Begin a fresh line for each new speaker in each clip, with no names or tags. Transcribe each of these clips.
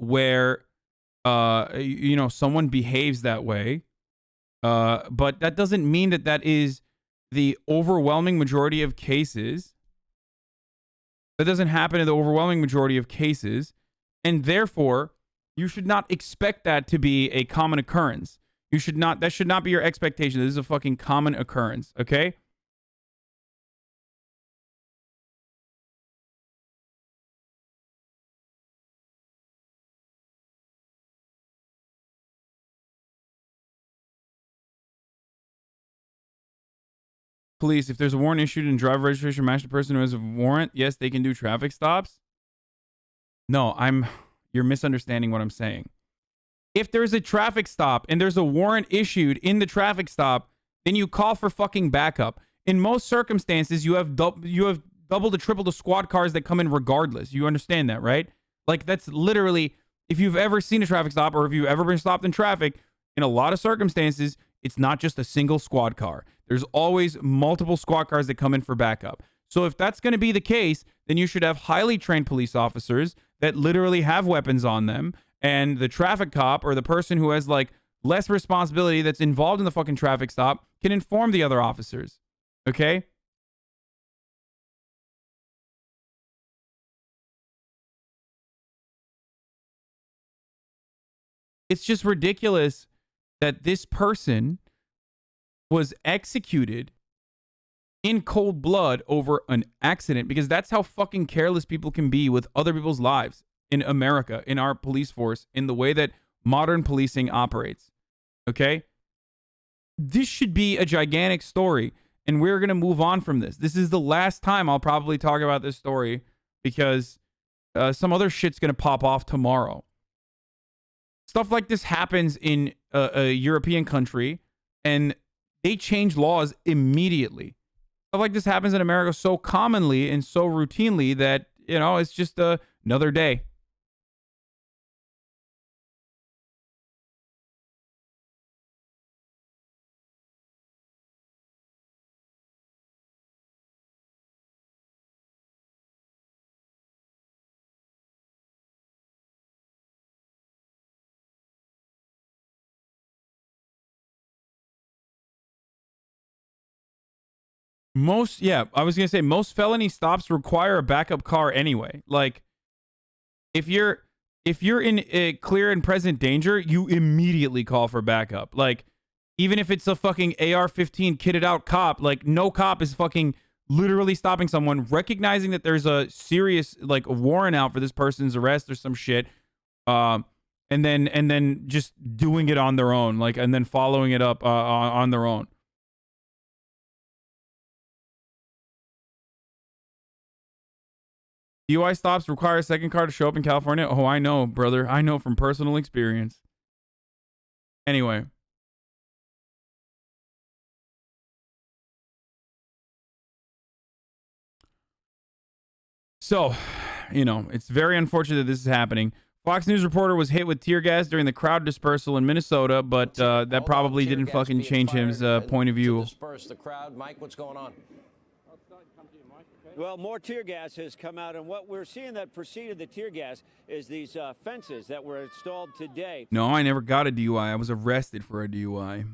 where someone behaves that way, but that doesn't mean that that is the overwhelming majority of cases. That doesn't happen in the overwhelming majority of cases, and therefore you should not expect that to be a common occurrence. That should not be your expectation. This is a fucking common occurrence, okay? Police, if there's a warrant issued and driver registration match the person who has a warrant, yes, they can do traffic stops. No, you're misunderstanding what I'm saying. If there's a traffic stop and there's a warrant issued in the traffic stop, then you call for fucking backup. In most circumstances, you have double to triple the squad cars that come in regardless. You understand that, right? Like, that's literally, if you've ever seen a traffic stop or if you've ever been stopped in traffic, in a lot of circumstances, it's not just a single squad car. There's always multiple squad cars that come in for backup. So if that's going to be the case, then you should have highly trained police officers that literally have weapons on them, and the traffic cop or the person who has like less responsibility that's involved in the fucking traffic stop can inform the other officers. Okay? It's just ridiculous that this person was executed in cold blood over an accident, because that's how fucking careless people can be with other people's lives in America, in our police force, in the way that modern policing operates. Okay? This should be a gigantic story, and we're going to move on from this. This is the last time I'll probably talk about this story, because some other shit's going to pop off tomorrow. Stuff like this happens in a European country, and they change laws immediately. Stuff like this happens in America so commonly and so routinely that, it's just another day. I was gonna say most felony stops require a backup car anyway. Like, if you're in a clear and present danger, you immediately call for backup. Like, even if it's a fucking AR-15 kitted out cop, like, no cop is fucking literally stopping someone, recognizing that there's a serious like warrant out for this person's arrest or some shit, and then just doing it on their own, like, and then following it up on their own. DUI stops require a second car to show up in California. Oh, I know, brother. I know from personal experience. Anyway. So, it's very unfortunate that this is happening. Fox News reporter was hit with tear gas during the crowd dispersal in Minnesota, but that probably didn't fucking change his point of view.
Disperse the crowd. Mike, what's going on? Well, more tear gas has come out, and what we're seeing that preceded the tear gas is these fences that were installed today.
No, I never got a DUI. I was arrested for a DUI.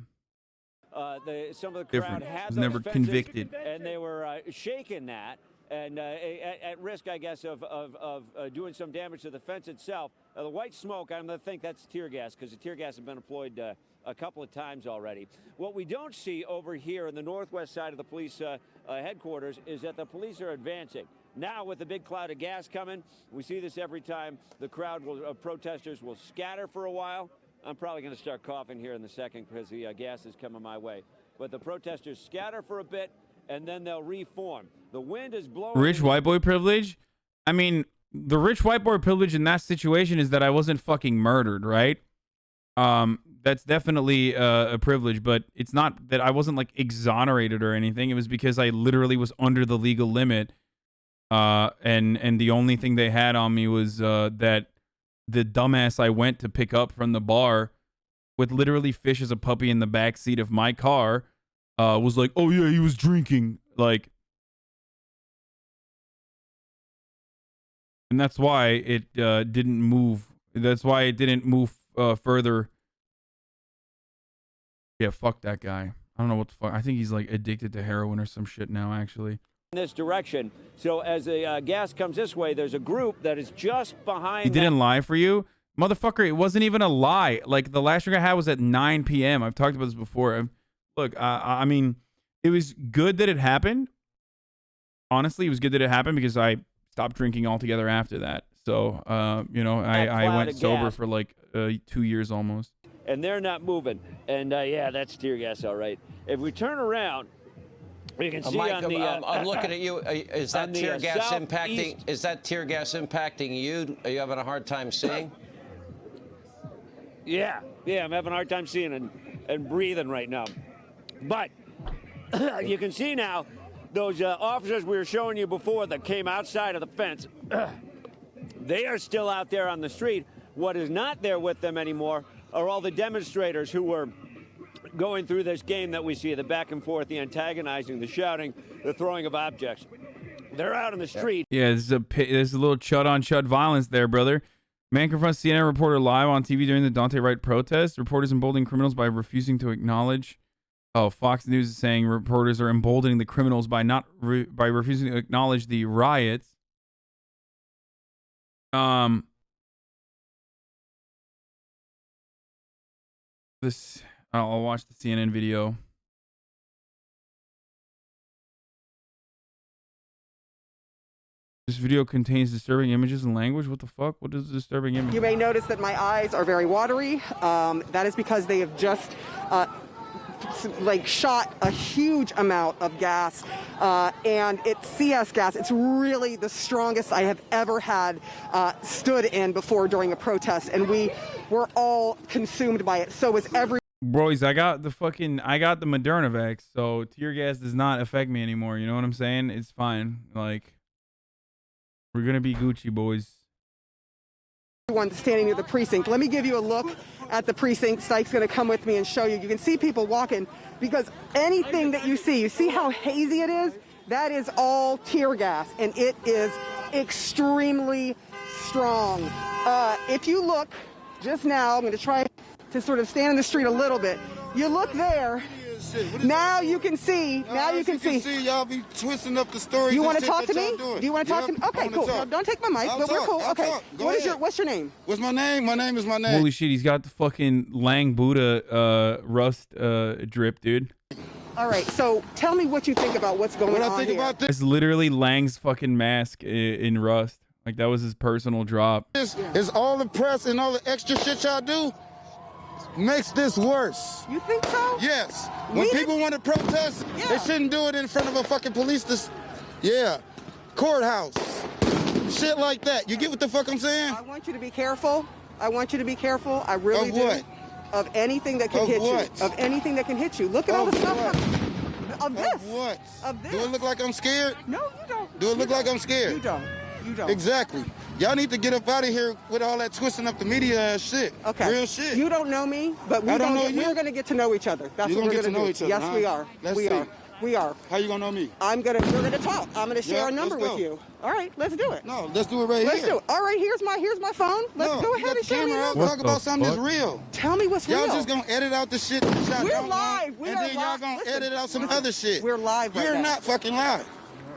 Some of the crowd had those
never
fences,
convicted,
and they were shaking that, and at risk, I guess, of doing some damage to the fence itself. The white smoke, I'm going to think that's tear gas, because the tear gas has been employed a couple of times already. What we don't see over here in the northwest side of the police headquarters is that the police are advancing. Now, with the big cloud of gas coming, we see this every time. The crowd protesters will scatter for a while. I'm probably going to start coughing here in a second because the gas is coming my way. But the protesters scatter for a bit, and then they'll reform. The wind is blowing.
Rich white boy privilege? I mean, the rich white boy privilege in that situation is that I wasn't fucking murdered, right? That's definitely a privilege, but it's not that I wasn't like exonerated or anything. It was because I literally was under the legal limit, and the only thing they had on me was that the dumbass I went to pick up from the bar with literally fish as a puppy in the back seat of my car was like, oh yeah, he was drinking, like, and that's why it didn't move That's why it didn't move further. Yeah, fuck that guy. I don't know what the fuck. I think he's like addicted to heroin or some shit now, actually.
This direction. So as the gas comes this way, there's a group that is just behind.
He didn't lie for you, motherfucker. It wasn't even a lie. Like the last drink I had was at 9 p.m. I've talked about this before. Look, I mean, it was good that it happened. Honestly, it was good that it happened because I stopped drinking altogether after that. So, you know, I went sober for like 2 years almost.
And they're not moving. And yeah, that's tear gas, all right. If we turn around, you can see
Mike,
on the.
I'm looking at you. Is that tear gas impacting? Is that tear gas impacting you? Are you having a hard time seeing?
Yeah, I'm having a hard time seeing and breathing right now. But you can see now those officers we were showing you before that came outside of the fence. They are still out there on the street. What is not there with them anymore are all the demonstrators who were going through this game that we see, the back and forth, the antagonizing, the shouting, the throwing of objects. They're out in the street.
Yeah, there's a little chud-on-chud violence there, brother. Man confronts CNN reporter live on TV during the Dante Wright protest. Reporters emboldening criminals by refusing to acknowledge. Oh, Fox News is saying reporters are emboldening the criminals by by refusing to acknowledge the riots. I'll watch the CNN video. This video contains disturbing images and language. What the fuck? What is disturbing image?
You may notice that my eyes are very watery. That is because they have just shot a huge amount of gas, and it's CS gas. It's really the strongest I have ever had stood in before during a protest, and we were all consumed by it. So was every.
Boys, I got the Moderna vax, so tear gas does not affect me anymore. You know what I'm saying? It's fine. Like, we're gonna be Gucci, boys.
Everyone standing near the precinct. Let me give you a look at the precinct. Sykes going to come with me and show you. You can see people walking because anything that you see how hazy it is? That is all tear gas, and it is extremely strong. If you look just now, I'm going to try to sort of stand in the street a little bit. You look there. Now you can see. Now you can see.
Y'all be twisting up the stories.
You want to talk to me? Do you want to talk to me? Okay, cool. No, don't take my mic, but we're cool. Okay. What's your name?
What's my name? My name is my name.
Holy shit, he's got the fucking Lang Buddha rust drip, dude.
All right, so tell me what you think about what's going on here.
About this
it's literally Lang's fucking mask in rust. Like, that was his personal drop.
is all the press and all the extra shit y'all do makes this worse.
You think so?
Yes. When people want to protest, they shouldn't do it in front of a fucking police. Courthouse. Shit like that. You get what the fuck I'm saying?
I want you to be careful. I really do.
Of what?
Of anything that can hit you. Of anything that can hit you. Look at all the stuff. Of this.
Of what?
Of this.
Do it look like I'm scared?
No, you don't.
Do it look like I'm scared?
You don't.
Exactly. Y'all need to get up out of here with all that twisting up the media ass shit.
Okay.
Real shit.
You don't know me, but we're going to get to know each other. That's what we're going to do.
Each other,
yes,
huh?
we are. We are.
How you gonna know me?
We're gonna talk. I'm gonna share a number with you. All right, let's do it.
No, let's do it right here.
Let's do it. All right, here's my phone. Let's go ahead and share it.
Talk about something that's real.
Tell me what's real.
Y'all just gonna edit out the shit that y'all
We're live.
and then y'all gonna edit out some other shit.
We're live right now.
You're not fucking live.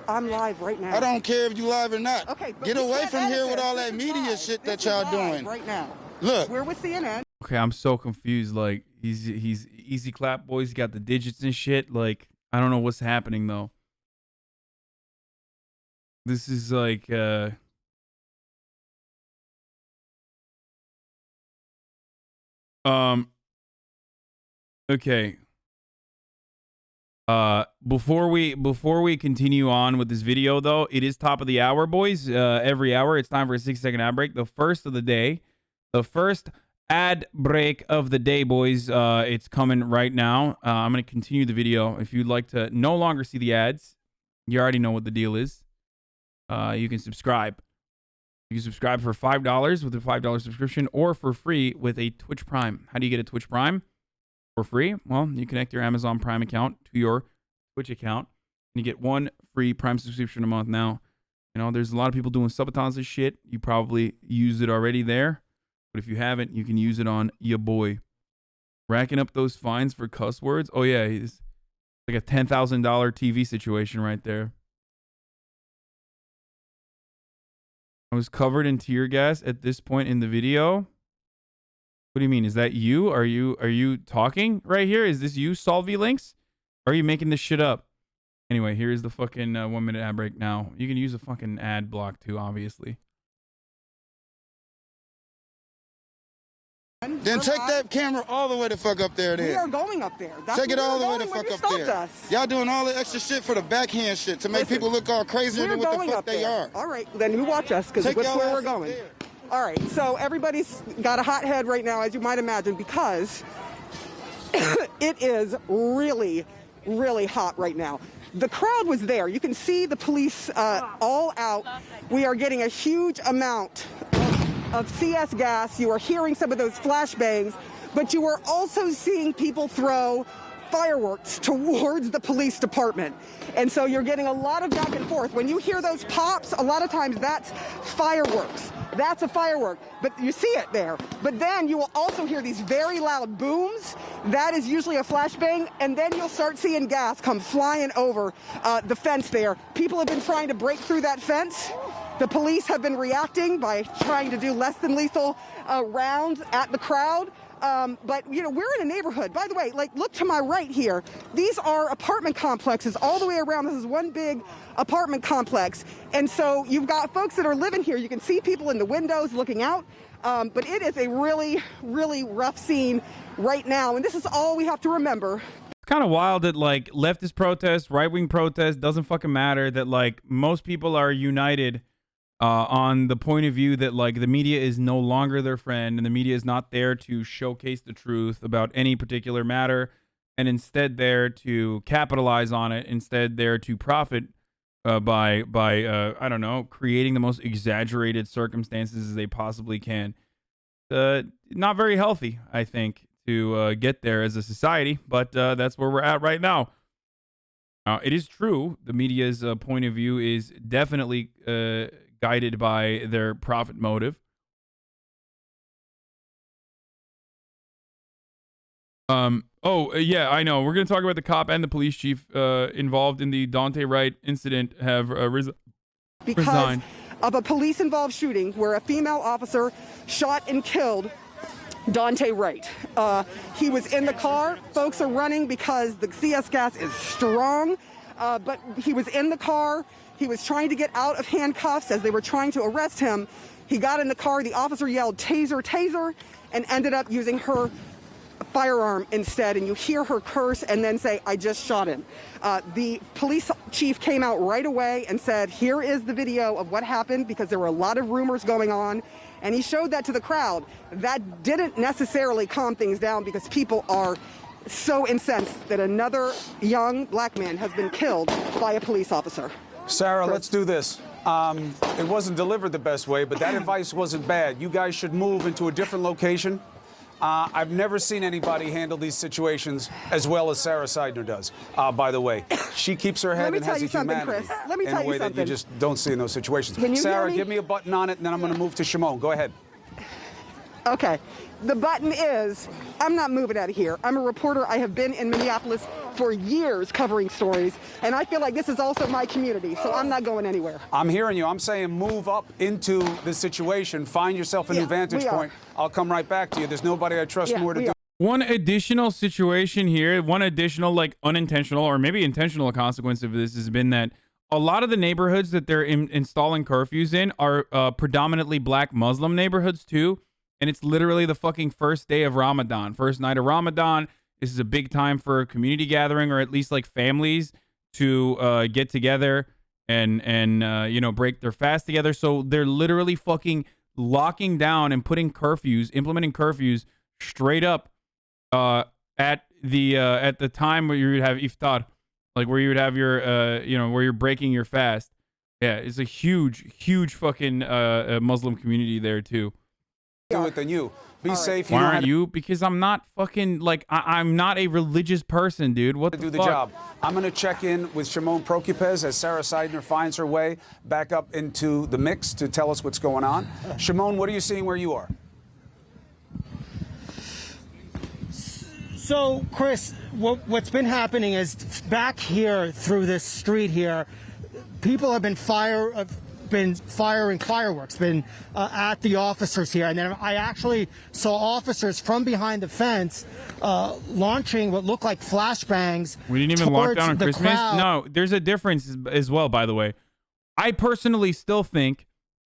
I'm live right now.
I don't care if you live or not.
Okay,
get away from here with all that media shit that y'all doing.
Right now.
Look.
We're with CNN.
Okay, I'm so confused. Like, he's easy clap, boys. He got the digits and shit. Like, I don't know what's happening though. This is like okay. Before we continue on with this video though, it is top of the hour, boys. Every hour it's time for a 6-second ad break. The first of the day. The first ad break of the day, boys. It's coming right now. I'm going to continue the video. If you'd like to no longer see the ads, you already know what the deal is. You can subscribe. You can subscribe for $5 with a $5 subscription or for free with a Twitch Prime. How do you get a Twitch Prime for free? Well, you connect your Amazon Prime account to your Twitch account and you get one free Prime subscription a month now. You know, there's a lot of people doing subathons and shit. You probably used it already there. But if you haven't, you can use it on your boy. Racking up those fines for cuss words. Oh yeah, he's like a $10,000 TV situation right there. I was covered in tear gas at this point in the video. What do you mean? Is that you? Are you talking right here? Is this you, Solvy Links? Or are you making this shit up? Anyway, here's the fucking 1 minute ad break now. You can use a fucking ad block too, obviously.
Then take that camera all the way the fuck up there.
We are going up there.
Take it all the way the fuck up there. Y'all doing all the extra shit for the backhand shit to make people look all crazier than what the fuck they are.
All right, then you watch us because that's where we're going. All right, so everybody's got a hot head right now, as you might imagine, because it is really, really hot right now. The crowd was there. You can see the police all out. We are getting a huge amount of CS gas. You are hearing some of those flashbangs, but you are also seeing people throw fireworks towards the police department. And so you're getting a lot of back and forth. When you hear those pops, a lot of times that's fireworks. That's a firework, but you see it there. But then you will also hear these very loud booms. That is usually a flashbang, and then you'll start seeing gas come flying over the fence there. People have been trying to break through that fence. The police have been reacting by trying to do less than lethal rounds at the crowd. But, you know, we're in a neighborhood. By the way, like, look to my right here. These are apartment complexes all the way around. This is one big apartment complex. And so you've got folks that are living here. You can see people in the windows looking out. But it is a really, really rough scene right now. And this is all we have to remember.
It's kind of wild that, like, leftist protests, right-wing protests, doesn't fucking matter. That, like, most people are united on the point of view that, like, the media is no longer their friend and the media is not there to showcase the truth about any particular matter, and instead there to capitalize on it, instead there to profit by I don't know, creating the most exaggerated circumstances as they possibly can. Not very healthy, I think, to get there as a society, but that's where we're at right now. It is true, the media's point of view is definitely guided by their profit motive. Yeah, I know. We're going to talk about the cop and the police chief involved in the Dante Wright incident have resigned.
Because of a police-involved shooting where a female officer shot and killed Dante Wright. He was in the car. Folks are running because the CS gas is strong, but he was in the car. He was trying to get out of handcuffs as they were trying to arrest him. He got in the car. The officer yelled, "Taser, taser," and ended up using her firearm instead. And you hear her curse and then say, "I just shot him." The police chief came out right away and said, "Here is the video of what happened," because there were a lot of rumors going on. And he showed that to the crowd. That didn't necessarily calm things down because people are so incensed that another young black man has been killed by a police officer.
Sarah, let's do this. It wasn't delivered the best way, but that advice wasn't bad. You guys should move into a different location. I've never seen anybody handle these situations as well as Sarah Seidner does, by the way. She keeps her head and has a humanity in a way that you just don't see in those situations. Sarah, give me a button on it, and then I'm going to move to Shimon. Go ahead.
Okay. The button is, I'm not moving out of here. I'm a reporter. I have been in Minneapolis for years covering stories, and I feel like this is also my community, so I'm not going anywhere.
I'm hearing you. I'm saying move up into the situation. Find yourself a new vantage point. I'll come right back to you. There's nobody I trust more to do.
One additional situation here, one additional, like, unintentional or maybe intentional consequence of this has been that a lot of the neighborhoods that they're installing curfews in are predominantly black Muslim neighborhoods too. And it's literally the fucking first day of Ramadan, first night of Ramadan. This is a big time for a community gathering, or at least like families to get together and you know, break their fast together. So they're literally fucking locking down and putting curfews, implementing curfews straight up at the time where you would have iftar, like where you would have your you know, where you're breaking your fast. Yeah, it's a huge fucking Muslim community there too.
Do it than you. Be safe.
Why aren't you? Because I'm not fucking, like, I'm not a religious person, dude. What the fuck?
Do the job. I'm going to check in with Shimon Prokupez as Sarah Seidner finds her way back up into the mix to tell us what's going on. Shimon, what are you seeing where you are?
So, Chris, what's been happening is back here through this street here, people have been firing fireworks, at the officers here. And then I actually saw officers from behind the fence launching what looked like flashbangs.
We didn't even lock down on Christmas?
Crowd.
No, there's a difference as well, by the way. I personally still think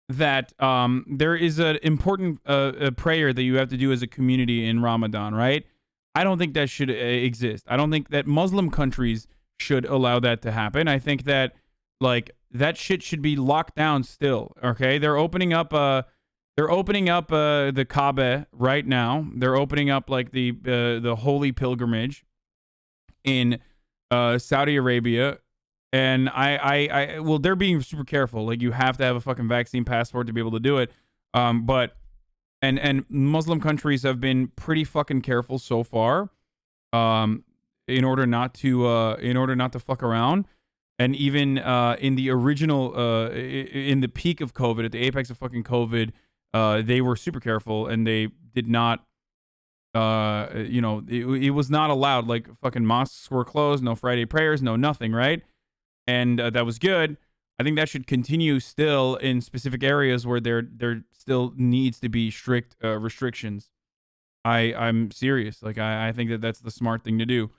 that there is an important a prayer that you have to do as a community in Ramadan, right? I don't think that should exist. I don't think that Muslim countries should allow that to happen. I think that, like, that shit should be locked down still, okay? They're opening up the Kaaba right now. They're opening up, like, the holy pilgrimage in Saudi Arabia. And well, they're being super careful. Like, you have to have a fucking vaccine passport to be able to do it. But Muslim countries have been pretty fucking careful so far, in order not to fuck around. And even in the original, in the peak of COVID, at the apex of fucking COVID, they were super careful, and they did not, it was not allowed. Like, fucking mosques were closed, no Friday prayers, no nothing, right? And that was good. I think that should continue still in specific areas where there still needs to be strict restrictions. I'm serious. Like, I think that's the smart thing to do.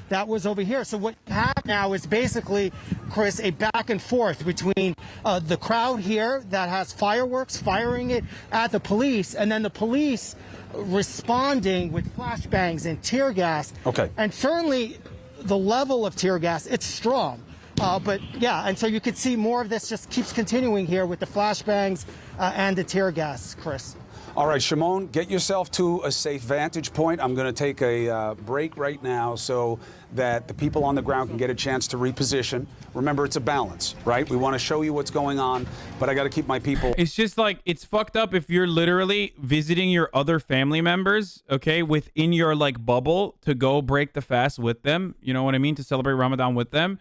That was over here. So what happened now is basically, Chris, a back and forth between the crowd here that has fireworks, firing it at the police, and then the police responding with flashbangs and tear gas.
Okay.
And certainly the level of tear gas, it's strong. But yeah, and so you could see more of this just keeps continuing here with the flashbangs and the tear gas, Chris.
All right, Shimon, get yourself to a safe vantage point. I'm going to take a break right now so that the people on the ground can get a chance to reposition. Remember, it's a balance, right? We want to show you what's going on, but I got to keep my people.
It's just like, it's fucked up if you're literally visiting your other family members, okay, within your, like, bubble to go break the fast with them. You know what I mean? To celebrate Ramadan with them.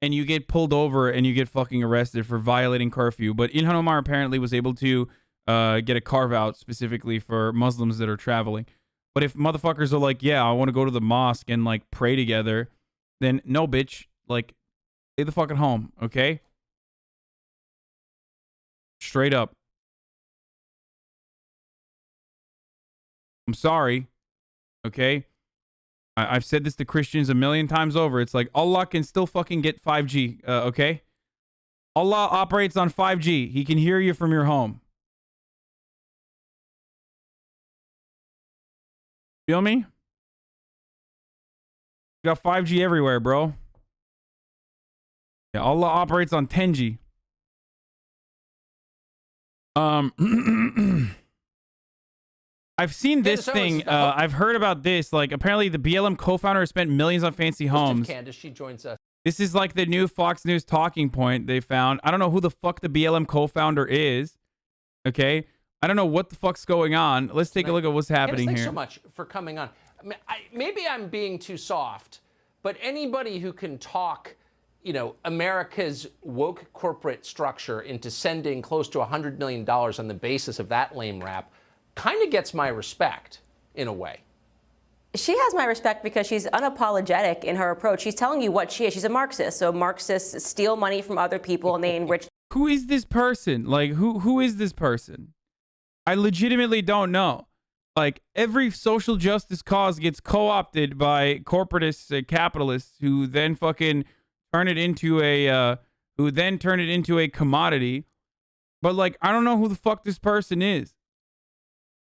And you get pulled over and you get fucking arrested for violating curfew. But Ilhan Omar apparently was able to get a carve out specifically for Muslims that are traveling. But if motherfuckers are like, yeah, I want to go to the mosque and, like, pray together, then no, bitch, like, stay the fuck at home, okay? Straight up. I'm sorry, okay? I've said this to Christians a million times over. It's like, Allah can still fucking get 5G, okay? Allah operates on 5G. He can hear you from your home. Feel me? You got 5G everywhere, bro. Yeah, Allah operates on 10G. I've seen this thing. I've heard about this. Like, apparently the BLM co-founder spent millions on fancy homes.
Candace, she joins us.
This is like the new Fox News talking point they found. I don't know who the fuck the BLM co-founder is. Okay? I don't know what the fuck's going on. Let's take a look at what's happening
Thanks
here.
so much for coming on. I mean, maybe I'm being too soft, but anybody who can talk, you know, America's woke corporate structure into sending close to $100 million on the basis of that lame rap kind of gets my respect in a way.
She has my respect because she's unapologetic in her approach. She's telling you what she is. She's a Marxist. So Marxists steal money from other people and they enrich.
Who is this person? Like, who is this person? I legitimately don't know. Like, every social justice cause gets co-opted by corporatists and capitalists who then fucking turn it into a commodity. But, like, I don't know who the fuck this person is.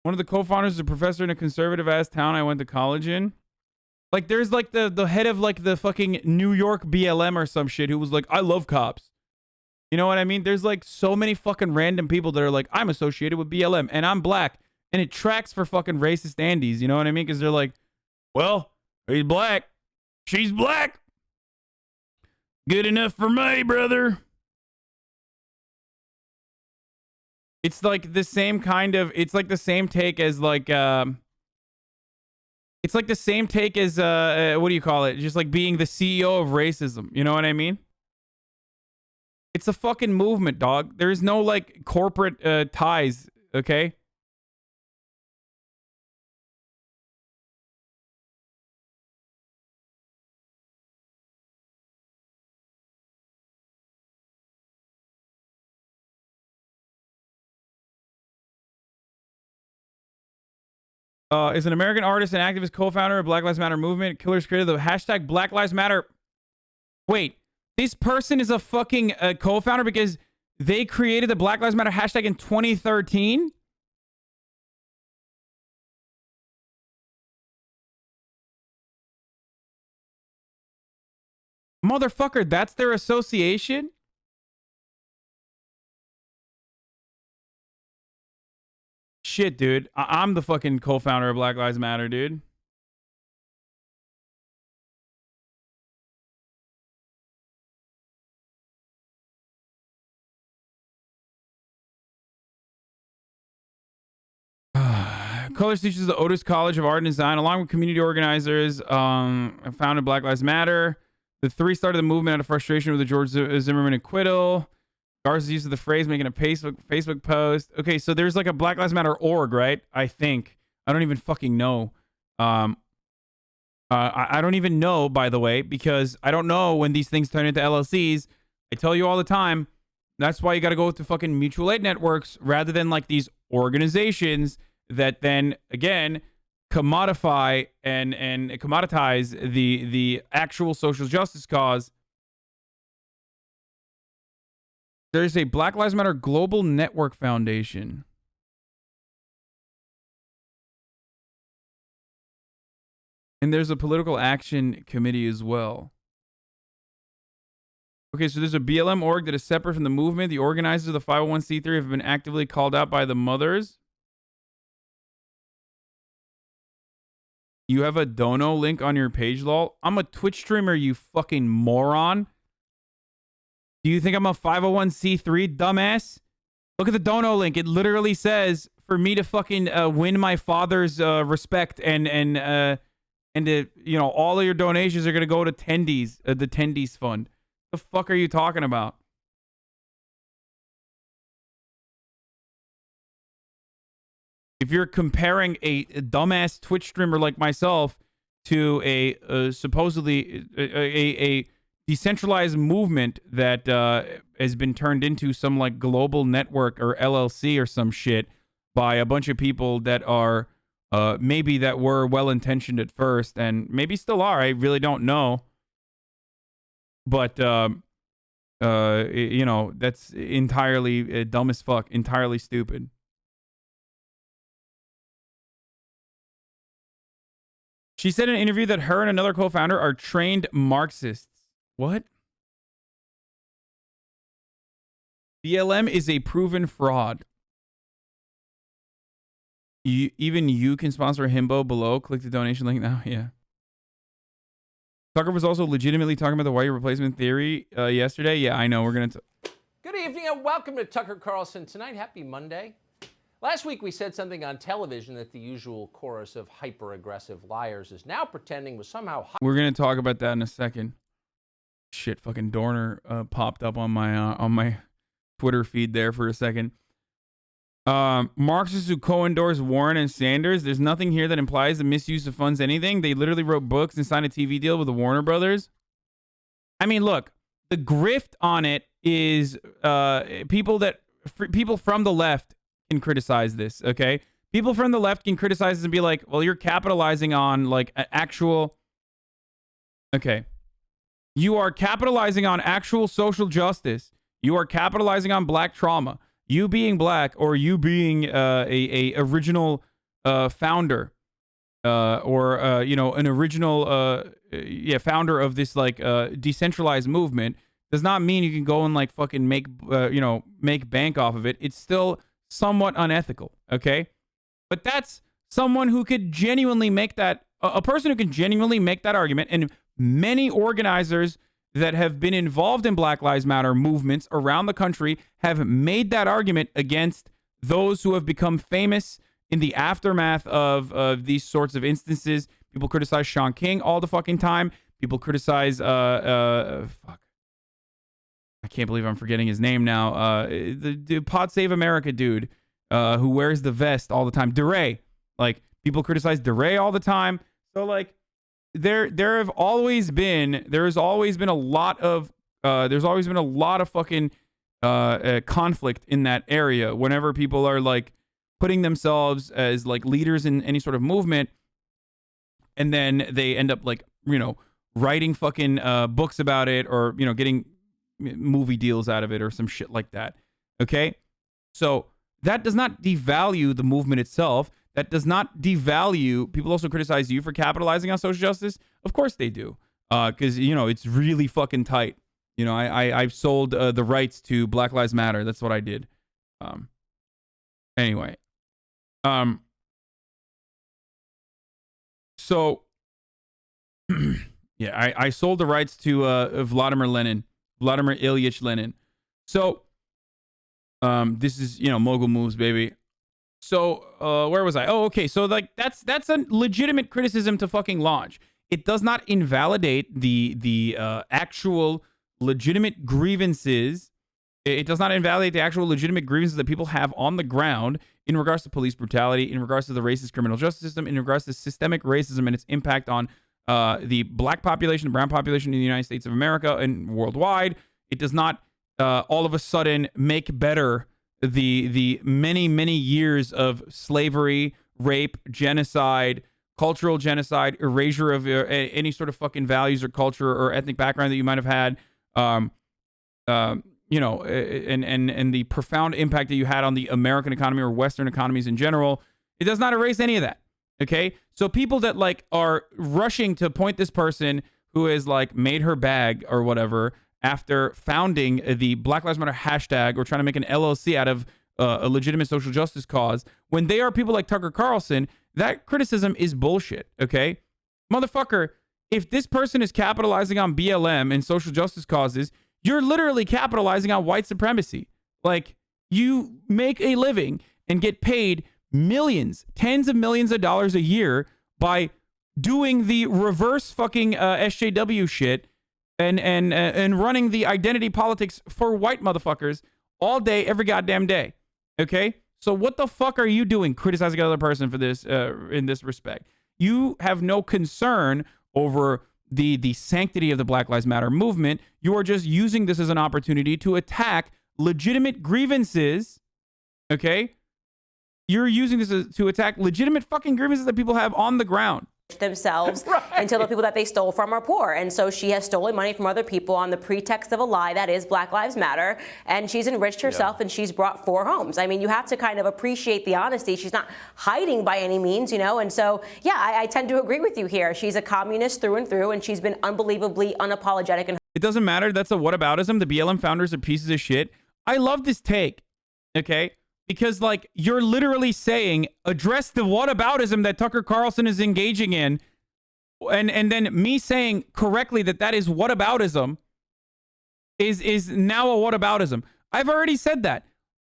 One of the co-founders is a professor in a conservative-ass town I went to college in. Like, there's, like, the head of, like, the fucking New York BLM or some shit who was like, I love cops. You know what I mean? There's, like, so many fucking random people that are like, I'm associated with BLM, and I'm black. And it tracks for fucking racist Andes, you know what I mean? Because they're like, well, he's black. She's black. Good enough for me, brother. It's like the same kind of, it's like the same take as like, it's like the same take as, what do you call it? Just like being the CEO of racism. You know what I mean? It's a fucking movement, dog. There is no like corporate ties okay? Is an American artist and activist co-founder of Black Lives Matter movement. Killers created the hashtag Black Lives Matter. Wait, this person is a fucking co-founder because they created the Black Lives Matter hashtag in 2013? Motherfucker, that's their association? Shit, dude. I'm the fucking co-founder of Black Lives Matter, dude. Colors teaches the Otis College of Art and Design, along with community organizers, founded Black Lives Matter. The three started the movement out of frustration with the George Zimmerman acquittal. Garza's use of the phrase, making a Facebook post. Okay, so there's like a Black Lives Matter org, right? I think. I don't even fucking know. I don't even know, by the way, because I don't know when these things turn into LLCs. I tell you all the time, that's why you got to go to fucking mutual aid networks rather than like these organizations that then, again, commodify and commoditize the actual social justice cause. There's a Black Lives Matter Global Network Foundation. And there's a political action committee as well. Okay, so there's a BLM org that is separate from the movement. The organizers of the 501c3 have been actively called out by the mothers. You have a dono link on your page, lol. I'm a Twitch streamer, you fucking moron. Do you think I'm a 501c3, dumbass? Look at the dono link. It literally says for me to fucking win my father's respect and to, you know, all of your donations are gonna go to Tendies, the Tendies fund. The fuck are you talking about? If you're comparing a dumbass Twitch streamer like myself to a supposedly a decentralized movement that has been turned into some like global network or LLC or some shit by a bunch of people that are maybe that were well-intentioned at first and maybe still are. I really don't know. But, you know, that's entirely dumb as fuck, entirely stupid. She said in an interview that her and another co-founder are trained Marxists. What? BLM is a proven fraud. Even you can sponsor a himbo below. Click the donation link now. Yeah. Tucker was also legitimately talking about the white replacement theory yesterday. Yeah, I know. We're going to...
Good evening and welcome to Tucker Carlson Tonight. Happy Monday. Last week we said something on television that the usual chorus of hyper-aggressive liars is now pretending was somehow...
We're going to talk about that in a second. Shit, fucking Dorner popped up on my Twitter feed there for a second. Marxists who co-endorse Warren and Sanders. There's nothing here that implies the misuse of funds anything. They literally wrote books and signed a TV deal with the Warner Brothers. I mean, look, the grift on it is people from the left can criticize this, okay? People from the left can criticize this and be like, well, you're capitalizing on like an actual... Okay. You are capitalizing on actual social justice. You are capitalizing on black trauma. You being black or you being a original founder or you know, an original founder of this like decentralized movement does not mean you can go and like fucking make you know, make bank off of it. It's still somewhat unethical, okay? But that's someone who could genuinely make that a person who can genuinely make that argument, and many organizers that have been involved in Black Lives Matter movements around the country have made that argument against those who have become famous in the aftermath of these sorts of instances. People criticize Sean King all the fucking time. People criticize, fuck. I can't believe I'm forgetting his name now. The Pod Save America dude. who wears the vest all the time. DeRay, like people criticize DeRay all the time. So like there has always been a lot of fucking conflict in that area whenever people are like putting themselves as like leaders in any sort of movement, and then they end up like, you know, writing fucking books about it, or, you know, getting movie deals out of it or some shit like that. Okay? So that does not devalue the movement itself. That does not devalue. People also criticize you for capitalizing on social justice. Of course they do. Because, you know, it's really fucking tight. You know, I've sold the rights to Black Lives Matter. That's what I did. Anyway. So, yeah, I sold the rights to Vladimir Ilyich Lenin. So, this is, you know, mogul moves, baby. So, where was I? Oh, okay. So, like, that's a legitimate criticism to fucking launch. It does not invalidate the actual legitimate grievances. It does not invalidate the actual legitimate grievances that people have on the ground in regards to police brutality, in regards to the racist criminal justice system, in regards to systemic racism and its impact on the black population, the brown population in the United States of America and worldwide. It does not all of a sudden make better the many years of slavery, rape, genocide, cultural genocide, erasure of any sort of fucking values or culture or ethnic background that you might have had, you know, and the profound impact that you had on the American economy or Western economies in general. It does not erase any of that. Okay, so people that like are rushing to point this person who has like made her bag or whatever after founding the Black Lives Matter hashtag or trying to make an LLC out of a legitimate social justice cause, when they are people like Tucker Carlson, that criticism is bullshit. Okay, motherfucker, if this person is capitalizing on BLM and social justice causes, you're literally capitalizing on white supremacy. Like, you make a living and get paid millions, tens of millions of dollars a year by doing the reverse fucking SJW shit and running the identity politics for white motherfuckers all day, every goddamn day. Okay? So what the fuck are you doing criticizing another person for this in this respect? You have no concern over the sanctity of the Black Lives Matter movement. You are just using this as an opportunity to attack legitimate grievances. Okay? You're using this to attack legitimate fucking grievances that people have on the ground.
Themselves until the people that they stole from are poor. And so she has stolen money from other people on the pretext of a lie that is Black Lives Matter. And she's enriched herself and she's brought 4 homes. I mean, you have to kind of appreciate the honesty. She's not hiding by any means, you know. And so, yeah, I tend to agree with you here. She's a communist through and through, and she's been unbelievably unapologetic.
It doesn't matter. That's a whataboutism. The BLM founders are pieces of shit. I love this take. Okay? Because, like, you're literally saying, address the whataboutism that Tucker Carlson is engaging in, and then me saying correctly that is whataboutism is now a whataboutism. I've already said that.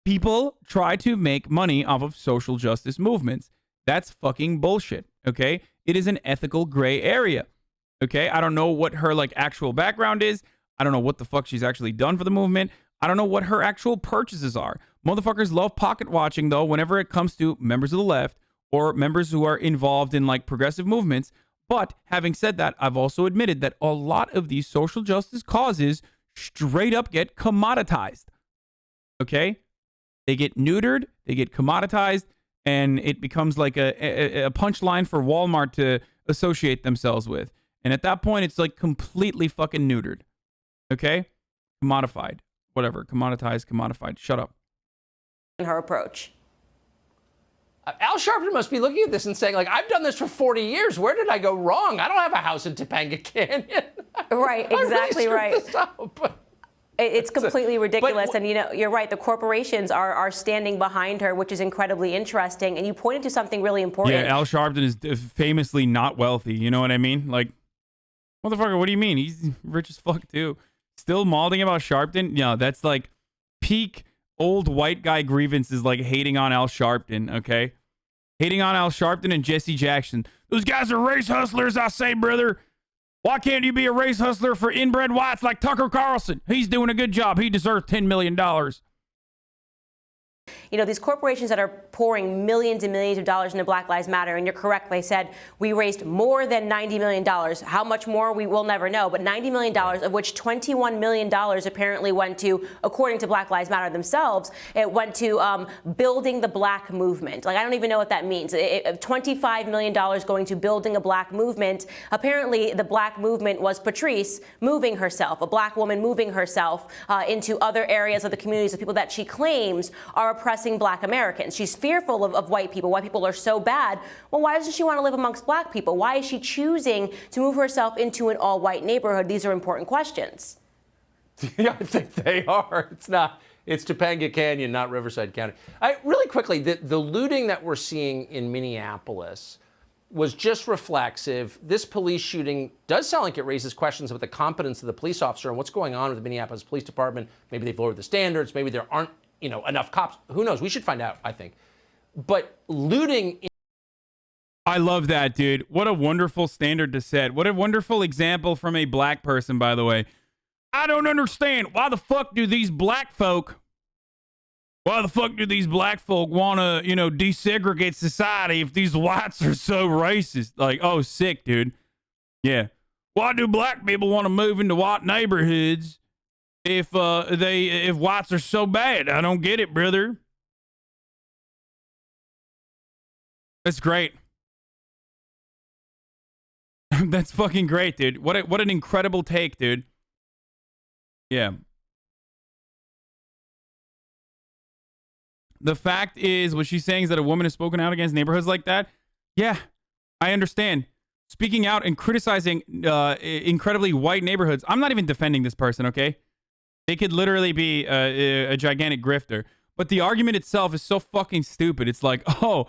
People try to make money off of social justice movements. That's fucking bullshit, okay? It is an ethical gray area, okay? I don't know what her, like, actual background is. I don't know what the fuck she's actually done for the movement. I don't know what her actual purchases are. Motherfuckers love pocket watching, though, whenever it comes to members of the left or members who are involved in, like, progressive movements. But having said that, I've also admitted that a lot of these social justice causes straight up get commoditized. Okay? They get neutered, they get commoditized, and it becomes like a punchline for Walmart to associate themselves with. And at that point, it's like completely fucking neutered. Okay? Commodified. Whatever. Commoditized, commodified. Shut up.
In her approach.
Al Sharpton must be looking at this and saying, like, I've done this for 40 years. Where did I go wrong? I don't have a house in Topanga Canyon.
Right, exactly right.
Up.
It's completely ridiculous. And, you know, you're right. The corporations are standing behind her, which is incredibly interesting. And you pointed to something really important.
Yeah, Al Sharpton is famously not wealthy. You know what I mean? Like, motherfucker, what do you mean? He's rich as fuck, too. Still malding about Sharpton? Yeah, that's like peak old white guy grievances, like hating on Al Sharpton, okay? Hating on Al Sharpton and Jesse Jackson. Those guys are race hustlers, I say, brother. Why can't you be a race hustler for inbred whites like Tucker Carlson? He's doing a good job. He deserves $10 million.
you know, these corporations that are pouring millions and millions of dollars into Black Lives Matter, and you're correct, they said we raised more than $90 million. How much more, we will never know, but $90 million, of which $21 million apparently went to, according to Black Lives Matter themselves, it went to building the black movement. Like, I don't even know what that means. $25 million going to building a black movement. Apparently, the black movement was Patrice moving herself, a black woman moving herself into other areas of the communities of people that she claims are oppressing black Americans. She's fearful of white people. White people are so bad. Well, why doesn't she want to live amongst black people? Why is she choosing to move herself into an all-white neighborhood? These are important questions.
Yeah, I think they are. It's Topanga Canyon, not Riverside County. Really quickly, the looting that we're seeing in Minneapolis was just reflexive. This police shooting does sound like it raises questions about the competence of the police officer and what's going on with the Minneapolis Police Department. Maybe they've lowered the standards. Maybe there aren't, enough cops. Who knows? We should find out, I think. But looting...
I love that, dude. What a wonderful standard to set. What a wonderful example from a black person, by the way. I don't understand. Why the fuck do these black folk want to, desegregate society if these whites are so racist? Like, oh, sick, dude. Yeah. Why do black people want to move into white neighborhoods if whites are so bad? I don't get it, brother. That's great. That's fucking great, dude. What an incredible take, dude. Yeah. The fact is, what she's saying is that a woman has spoken out against neighborhoods like that. Yeah, I understand. Speaking out and criticizing incredibly white neighborhoods. I'm not even defending this person, okay? They could literally be a gigantic grifter. But the argument itself is so fucking stupid. It's like, oh,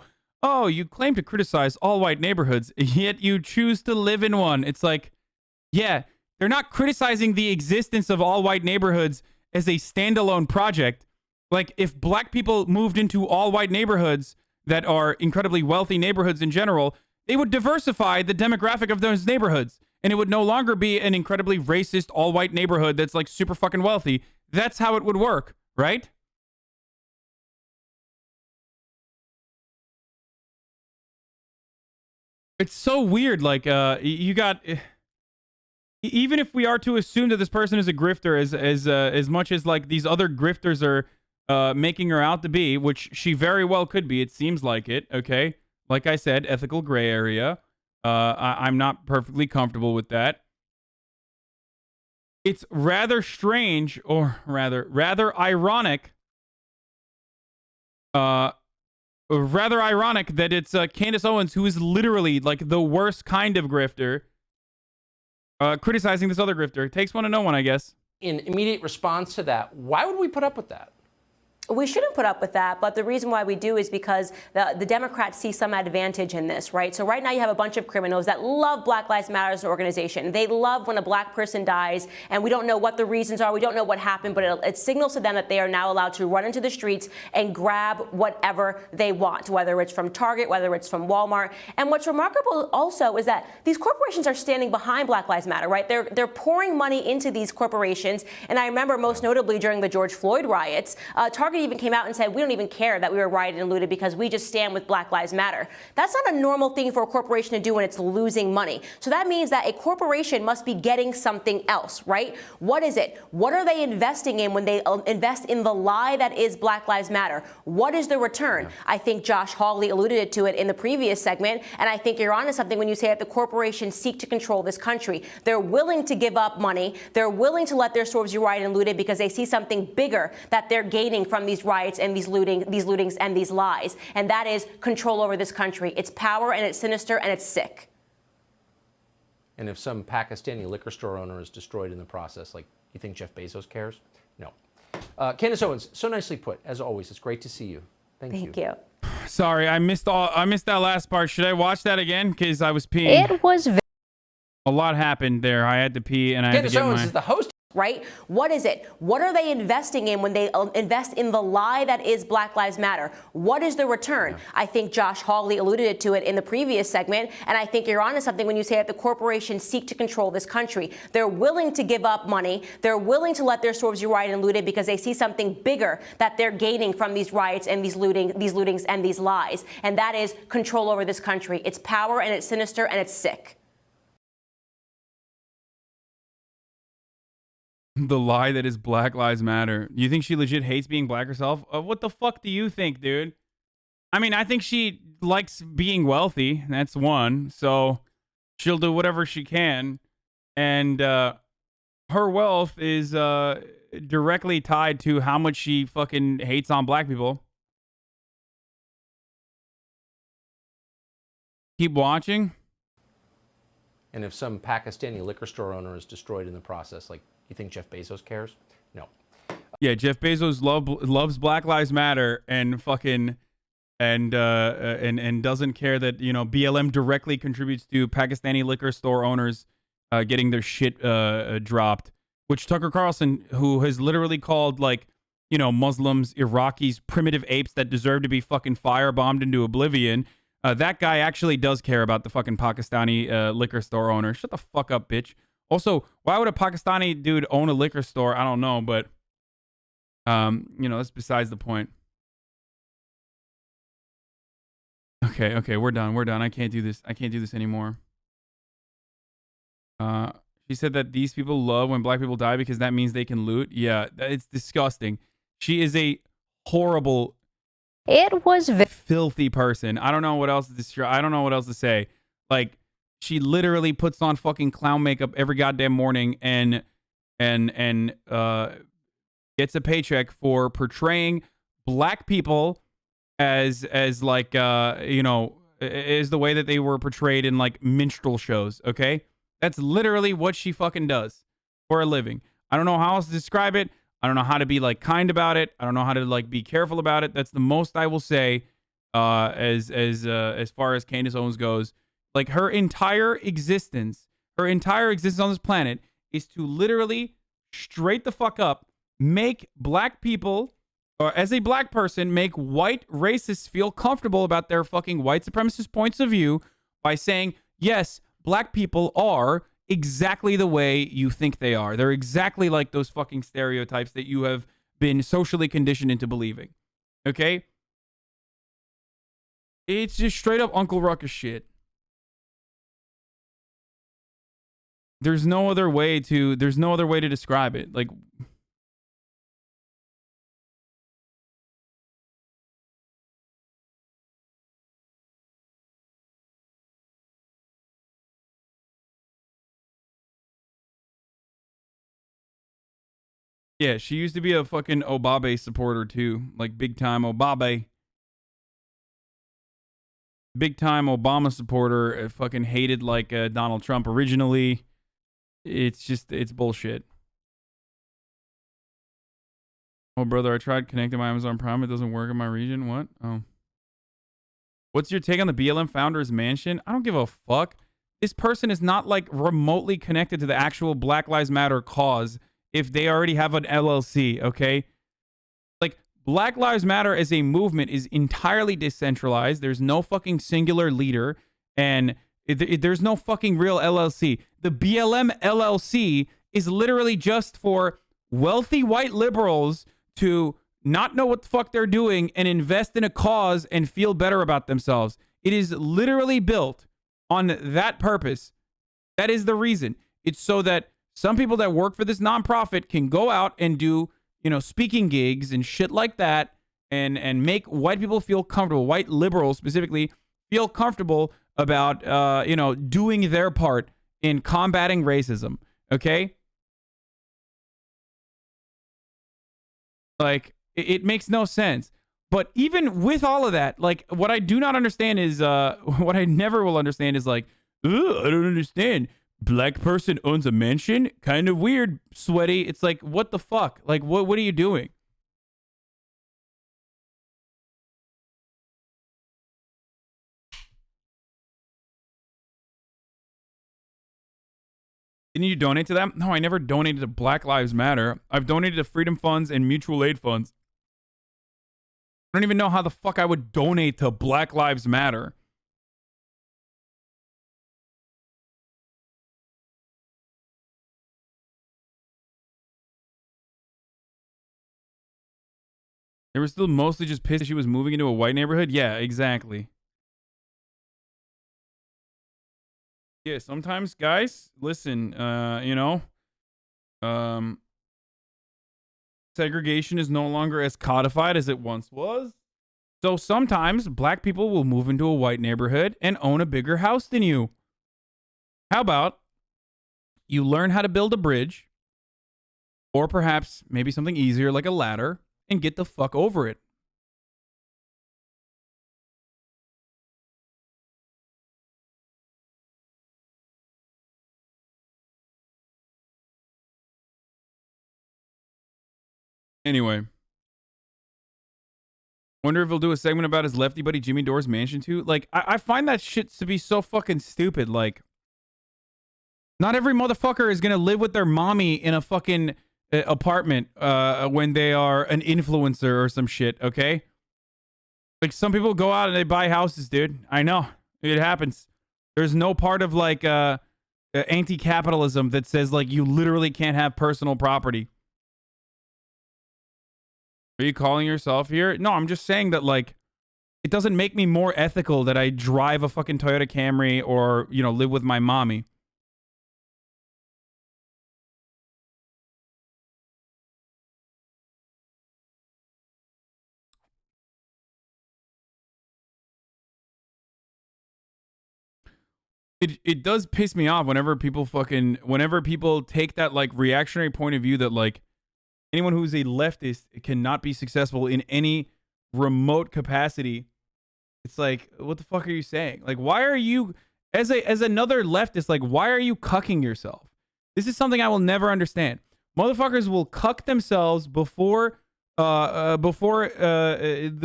you claim to criticize all white neighborhoods, yet you choose to live in one. It's like, yeah, they're not criticizing the existence of all white neighborhoods as a standalone project. Like, if black people moved into all white neighborhoods that are incredibly wealthy neighborhoods in general, they would diversify the demographic of those neighborhoods. And it would no longer be an incredibly racist all white neighborhood that's like super fucking wealthy. That's how it would work, right? It's so weird. Like, you got... Even if we are to assume that this person is a grifter as much as like these other grifters are making her out to be, which she very well could be, it seems like it, okay? Like I said, ethical gray area. I'm not perfectly comfortable with that. It's rather strange, or rather ironic. Rather ironic that it's Candace Owens, who is literally like the worst kind of grifter, criticizing this other grifter. It takes one to know one, I guess.
In immediate response to that, why would we put up with that?
We shouldn't put up with that, but the reason why we do is because the Democrats see some advantage in this, right? So right now you have a bunch of criminals that love Black Lives Matter as an organization. They love when a black person dies, and we don't know what the reasons are. We don't know what happened, but it signals to them that they are now allowed to run into the streets and grab whatever they want, whether it's from Target, whether it's from Walmart. And what's remarkable also is that these corporations are standing behind Black Lives Matter, right? They're pouring money into these corporations. And I remember most notably during the George Floyd riots, Target even came out and said, we don't even care that we were rioted and looted because we just stand with Black Lives Matter. That's not a normal thing for a corporation to do when it's losing money. So that means that a corporation must be getting something else, right? What is it? What are they investing in when they invest in the lie that is Black Lives Matter? What is the return? Yeah. I think Josh Hawley alluded to it in the previous segment, and I think you're onto something when you say that the corporations seek to control this country. They're willing to give up money. They're willing to let their stores be rioted and looted because they see something bigger that they're gaining from these riots and these lootings and these lies. And that is control over this country. It's power, and it's sinister, and it's sick.
And if some Pakistani liquor store owner is destroyed in the process, like, you think Jeff Bezos cares? No. Candace Owens, so nicely put. As always, it's great to see you. Thank you.
Sorry, I missed that last part. Should I watch that again? Because I was peeing.
It was
a lot happened there. I had to pee, and I
Candace
had to get
Owens is the host.
right? What is it? What are they investing in when they invest in the lie that is Black Lives Matter? What is the return? Yeah. I think Josh Hawley alluded to it in the previous segment, and I think you're onto something when you say that the corporations seek to control this country. They're willing to give up money. They're willing to let their stores be rioted and looted because they see something bigger that they're gaining from these riots and these lootings and these lies, and that is control over this country. It's power, and it's sinister, and it's sick.
The lie that is Black Lives Matter. You think she legit hates being black herself? What the fuck do you think, dude? I mean, I think she likes being wealthy. That's one. So she'll do whatever she can. And her wealth is directly tied to how much she fucking hates on black people. Keep watching.
And if some Pakistani liquor store owner is destroyed in the process, like, you think Jeff Bezos cares? No.
Yeah, Jeff Bezos loves Black Lives Matter and fucking and doesn't care that, you know, BLM directly contributes to Pakistani liquor store owners getting their shit dropped. Which Tucker Carlson, who has literally called, like, you know, Muslims, Iraqis, primitive apes that deserve to be fucking firebombed into oblivion. That guy actually does care about the fucking Pakistani liquor store owner. Shut the fuck up, bitch. Also, why would a Pakistani dude own a liquor store? I don't know, but, you know, that's besides the point. Okay, we're done. I can't do this. I can't do this anymore. She said that these people love when black people die because that means they can loot. Yeah, it's disgusting. She is a horrible...
It was
filthy person. I don't know what else to say. Like, she literally puts on fucking clown makeup every goddamn morning and gets a paycheck for portraying black people as like you know, is the way that they were portrayed in like minstrel shows. Okay, that's literally what she fucking does for a living. I don't know how else to describe it. I don't know how to be like kind about it. I don't know how to like be careful about it. That's the most I will say as far as Candace Owens goes. Like, her entire existence on this planet is to literally straight the fuck up, make black people, or as a black person, make white racists feel comfortable about their fucking white supremacist points of view by saying, yes, black people are exactly the way you think they are. They're exactly like those fucking stereotypes that you have been socially conditioned into believing. Okay? It's just straight up Uncle Ruckus shit. There's no other way to describe it. Like, yeah, she used to be a fucking Obabe supporter too. Like, big time Obabe. Big time Obama supporter. Fucking hated like Donald Trump originally. It's bullshit. Oh, brother, I tried connecting my Amazon Prime. It doesn't work in my region. What? Oh. What's your take on the BLM founder's mansion? I don't give a fuck. This person is not like remotely connected to the actual Black Lives Matter cause if they already have an LLC, okay? Like, Black Lives Matter as a movement is entirely decentralized. There's no fucking singular leader, and there's no fucking real LLC. The BLM LLC is literally just for wealthy white liberals to not know what the fuck they're doing and invest in a cause and feel better about themselves. It is literally built on that purpose. That is the reason. It's so that some people that work for this nonprofit can go out and do, you know, speaking gigs and shit like that, and make white people feel comfortable, white liberals specifically, feel comfortable about, you know, doing their part in combating racism. Okay? Like, it makes no sense. But even with all of that, like, what I do not understand is, what I never will understand is like, I don't understand. Black person owns a mansion? Kind of weird, sweaty. It's like, what the fuck? Like, what are you doing? Didn't you donate to them? No, I never donated to Black Lives Matter. I've donated to freedom funds and mutual aid funds. I don't even know how the fuck I would donate to Black Lives Matter. They were still mostly just pissed she was moving into a white neighborhood? Yeah, exactly. Yeah, sometimes, guys, listen, you know, segregation is no longer as codified as it once was. So sometimes black people will move into a white neighborhood and own a bigger house than you. How about you learn how to build a bridge, or perhaps maybe something easier like a ladder, and get the fuck over it. Anyway. Wonder if he'll do a segment about his lefty buddy Jimmy Dore's mansion too. Like, I find that shit to be so fucking stupid. Like, not every motherfucker is gonna live with their mommy in a fucking apartment when they are an influencer or some shit, okay? Like, some people go out and they buy houses, dude. I know. It happens. There's no part of, like, anti-capitalism that says, like, you literally can't have personal property. Are you calling yourself here? No, I'm just saying that, like, it doesn't make me more ethical that I drive a fucking Toyota Camry or, you know, live with my mommy. It does piss me off whenever people take that, like, reactionary point of view that, like, anyone who's a leftist cannot be successful in any remote capacity. It's like, what the fuck are you saying? Like, why are you, as another leftist, like, why are you cucking yourself? This is something I will never understand. Motherfuckers will cuck themselves before the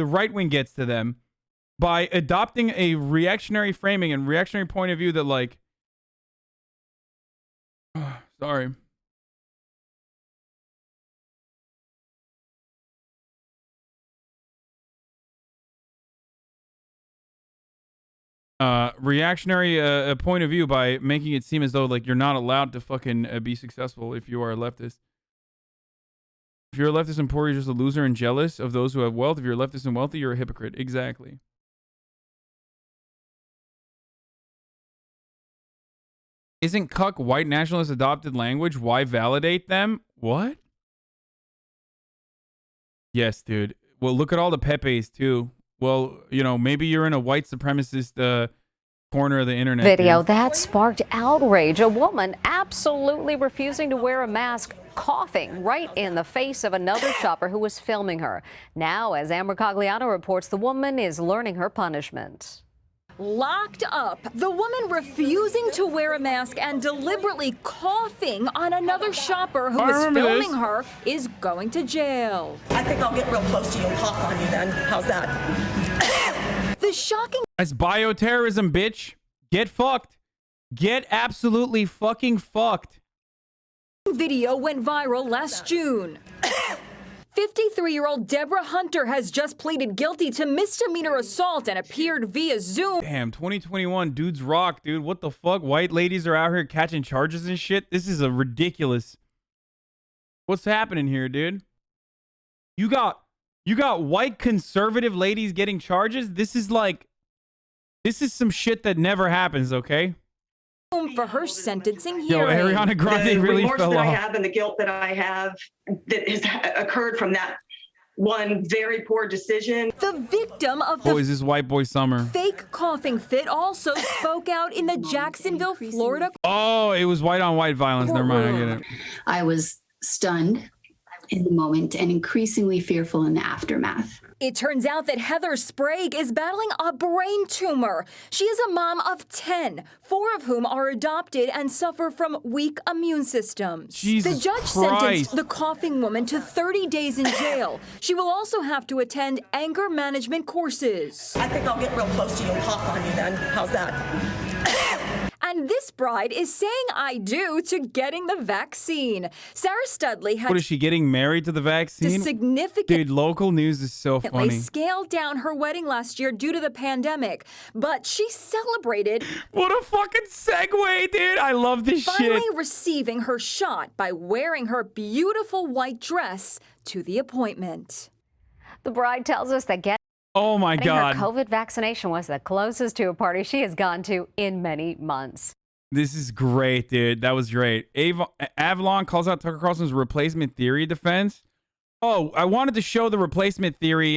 right wing gets to them by adopting a reactionary framing and reactionary point of view that, like, sorry. Reactionary point of view by making it seem as though, like, you're not allowed to fucking be successful if you are a leftist. If you're a leftist and poor, you're just a loser and jealous of those who have wealth. If you're a leftist and wealthy, you're a hypocrite. Exactly. Isn't cuck white nationalist adopted language? Why validate them? What? Yes, dude. Well, look at all the Pepes, too. Well, you know, maybe you're in a white supremacist corner of the internet.
Video
dude.
that sparked outrage. A woman absolutely refusing to wear a mask, coughing right in the face of another shopper who was filming her. Now, as Amber Cagliano reports, the woman is learning her punishment.
Locked up, the woman refusing to wear a mask and deliberately coughing on another shopper who was filming her is going to jail.
I think I'll get real close to you and cough on you then. How's that?
The shocking...
That's bioterrorism, bitch. Get fucked. Get absolutely fucking fucked.
Video went viral last June. 53-year-old Deborah Hunter has just pleaded guilty to misdemeanor assault and appeared via Zoom.
Damn, 2021 dudes rock, dude. What the fuck? White ladies are out here catching charges and shit. This is a ridiculous. What's happening here, dude? You got white conservative ladies getting charges? This is some shit that never happens, okay?
For her sentencing
Yo,
hearing.
Ariana Grande really fell
that
off.
I have and the guilt that I have that has occurred from that one very poor decision.
The victim of the
Boys, this white boy summer.
fake coughing fit also spoke out in the Jacksonville, Florida.
Oh, it was white on white violence. Never mind, I get it.
I was stunned in the moment and increasingly fearful in the aftermath.
It turns out that Heather Sprague is battling a brain tumor. She is a mom of 10, 4 of whom are adopted and suffer from weak immune systems.
Jesus
the judge
Christ.
sentenced the coughing woman to 30 days in jail. She will also have to attend anger management courses.
I think I'll get real close to you and cough on you then. How's that?
And this bride is saying I do to getting the vaccine. Sarah Studley had
What is she getting married to the vaccine? Dude, local news is so funny.
scaled down her wedding last year due to the pandemic, but she celebrated.
What a fucking segue, dude. I love this shit.
Finally receiving her shot by wearing her beautiful white dress to the appointment.
The bride tells us that
oh my God.
her COVID vaccination was the closest to a party she has gone to in many months.
This is great, dude. That was great. Avalon calls out Tucker Carlson's replacement theory defense. Oh, I wanted to show the replacement theory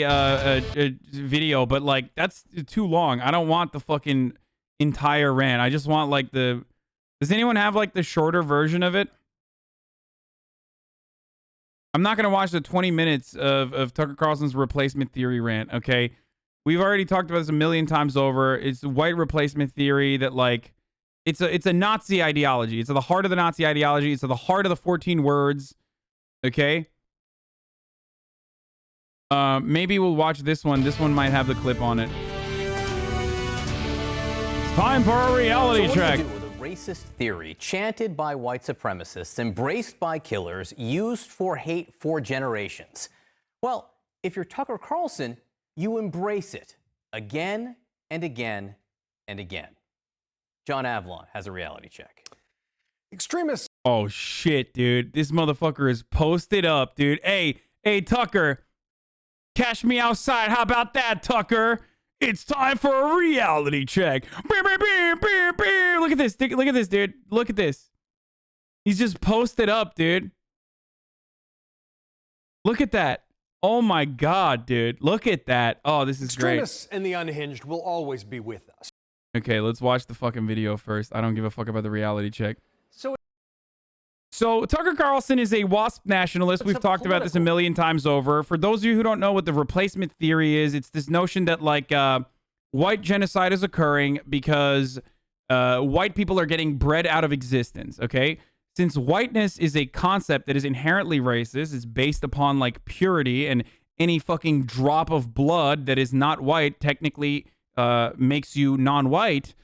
video, but like that's too long. I don't want the fucking entire rant. I just want like the... Does anyone have like the shorter version of it? I'm not going to watch the 20 minutes of Tucker Carlson's replacement theory rant, okay? We've already talked about this a million times over. It's the white replacement theory that, like, it's a Nazi ideology. It's at the heart of the Nazi ideology. It's at the heart of the 14 words, okay? Maybe we'll watch this one. This one might have the clip on it. It's time for a reality check.
Racist theory chanted by white supremacists, embraced by killers, used for hate for generations. Well, if you're Tucker Carlson, you embrace it again and again and again. John Avalon has a reality check.
Extremists. Oh shit, dude. This motherfucker is posted up, dude. Hey, Tucker. Cash me outside. How about that, Tucker? It's time for a reality check. Look at this. Look at this, dude. Look at this. He's just posted up, dude. Look at that. Oh my God, dude. Look at that. Oh, this is great.
Extremists and the unhinged will always be with us.
Okay, let's watch the fucking video first. I don't give a fuck about the reality check. So Tucker Carlson is a WASP nationalist. We've talked about this a million times over. For those of you who don't know what the replacement theory is, it's this notion that like white genocide is occurring because white people are getting bred out of existence, okay? Since whiteness is a concept that is inherently racist, it's based upon like purity, and any fucking drop of blood that is not white technically makes you non-white.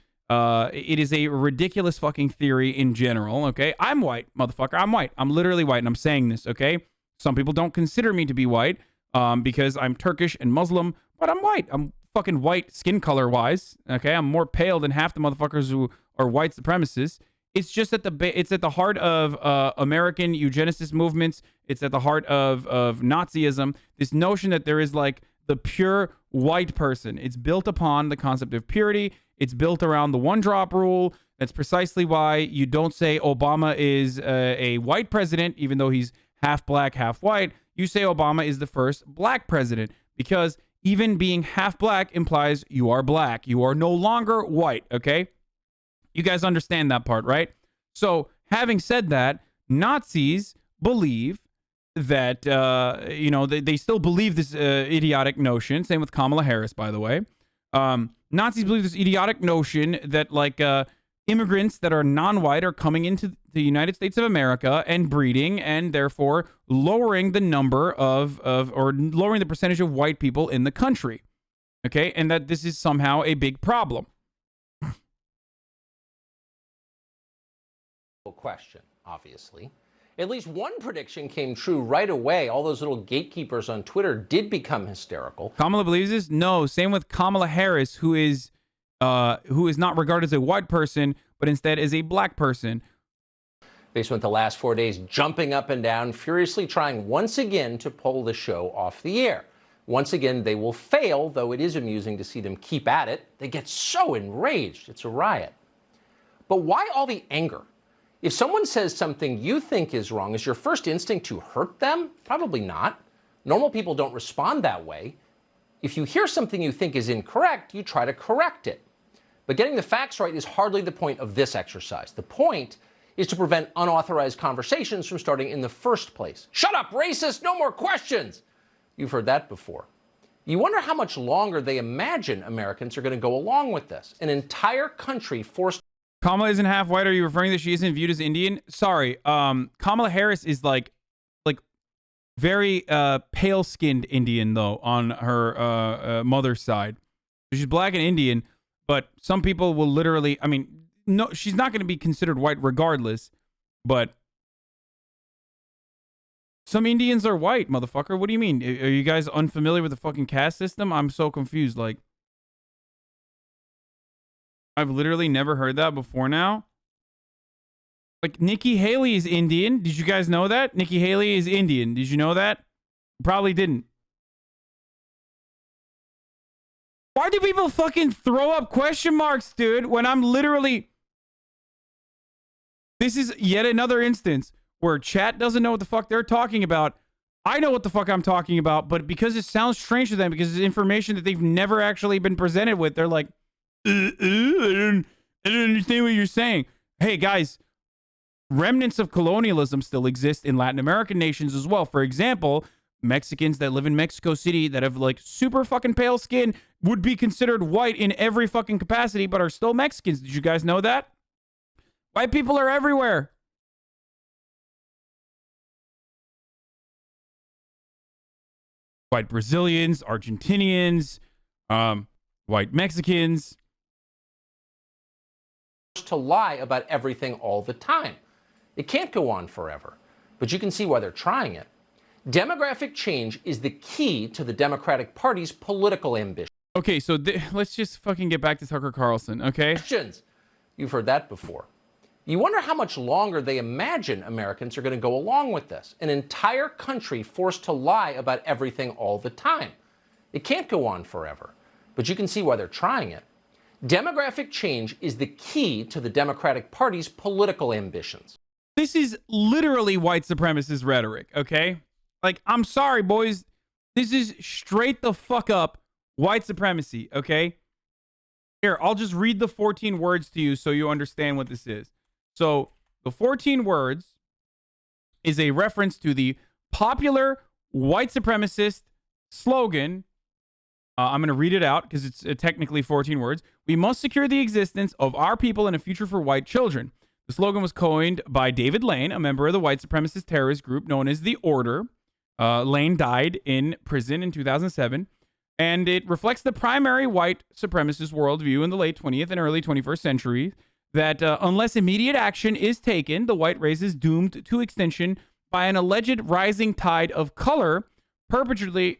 It is a ridiculous fucking theory in general, okay? I'm white, motherfucker. I'm white. I'm literally white, and I'm saying this, okay? Some people don't consider me to be white because I'm Turkish and Muslim, but I'm white. I'm fucking white skin color-wise, okay? I'm more pale than half the motherfuckers who are white supremacists. It's just at it's at the heart of American eugenicist movements. It's at the heart of Nazism. This notion that there is like the pure white person. It's built upon the concept of purity. It's built around the one-drop rule. That's precisely why you don't say Obama is a white president, even though he's half black, half white. You say Obama is the first black president, because even being half black implies you are black. You are no longer white, okay? You guys understand that part, right? So, having said that, Nazis believe that, they still believe this idiotic notion. Same with Kamala Harris, by the way. Nazis believe this idiotic notion that, like, immigrants that are non-white are coming into the United States of America and breeding, and therefore lowering the number or lowering the percentage of white people in the country. Okay? And that this is somehow a big problem.
Question, obviously. At least one prediction came true right away. All those little gatekeepers on Twitter did become hysterical.
Kamala believes this? No. Same with Kamala Harris, who is not regarded as a white person, but instead as a black person.
They spent the last 4 days jumping up and down, furiously trying once again to pull the show off the air. Once again, they will fail, though it is amusing to see them keep at it. They get so enraged. It's a riot. But why all the anger? If someone says something you think is wrong, is your first instinct to hurt them? Probably not. Normal people don't respond that way. If you hear something you think is incorrect, you try to correct it. But getting the facts right is hardly the point of this exercise. The point is to prevent unauthorized conversations from starting in the first place. Shut up, racist! No more questions! You've heard that before. You wonder how much longer they imagine Americans are going to go along with this. An entire country forced...
Kamala isn't half white. Are you referring that she isn't viewed as Indian? Sorry. Kamala Harris is like very pale-skinned Indian, though, on her mother's side. She's black and Indian, but some people will literally, I mean, no, she's not going to be considered white regardless, but some Indians are white, motherfucker. What do you mean? Are you guys unfamiliar with the fucking caste system? I'm so confused. Like, I've literally never heard that before now. Like, Nikki Haley is Indian. Did you guys know that? Nikki Haley is Indian. Did you know that? Probably didn't. Why do people fucking throw up question marks, dude, when I'm literally... This is yet another instance where chat doesn't know what the fuck they're talking about. I know what the fuck I'm talking about, but because it sounds strange to them, because it's information that they've never actually been presented with, they're like, I don't understand what you're saying. Hey, guys, remnants of colonialism still exist in Latin American nations as well. For example, Mexicans that live in Mexico City that have like super fucking pale skin would be considered white in every fucking capacity, but are still Mexicans. Did you guys know that? White people are everywhere. White Brazilians, Argentinians, white Mexicans.
To lie about everything all the time. It can't go on forever, but you can see why they're trying it. Demographic change is the key to the Democratic Party's political ambition.
Okay, so let's just fucking get back to Tucker Carlson, okay?
Questions. You've heard that before. You wonder how much longer they imagine Americans are going to go along with this. An entire country forced to lie about everything all the time. It can't go on forever, but you can see why they're trying it. Demographic change is the key to the Democratic Party's political ambitions.
This is literally white supremacist rhetoric, okay? Like, I'm sorry, boys. This is straight the fuck up white supremacy, okay? Here, I'll just read the 14 words to you so you understand what this is. So, the 14 words is a reference to the popular white supremacist slogan. I'm going to read it out because it's technically 14 words. We must secure the existence of our people and a future for white children. The slogan was coined by David Lane, a member of the white supremacist terrorist group known as The Order. Lane died in prison in 2007, and it reflects the primary white supremacist worldview in the late 20th and early 21st century that unless immediate action is taken, the white race is doomed to extinction by an alleged rising tide of color perpetually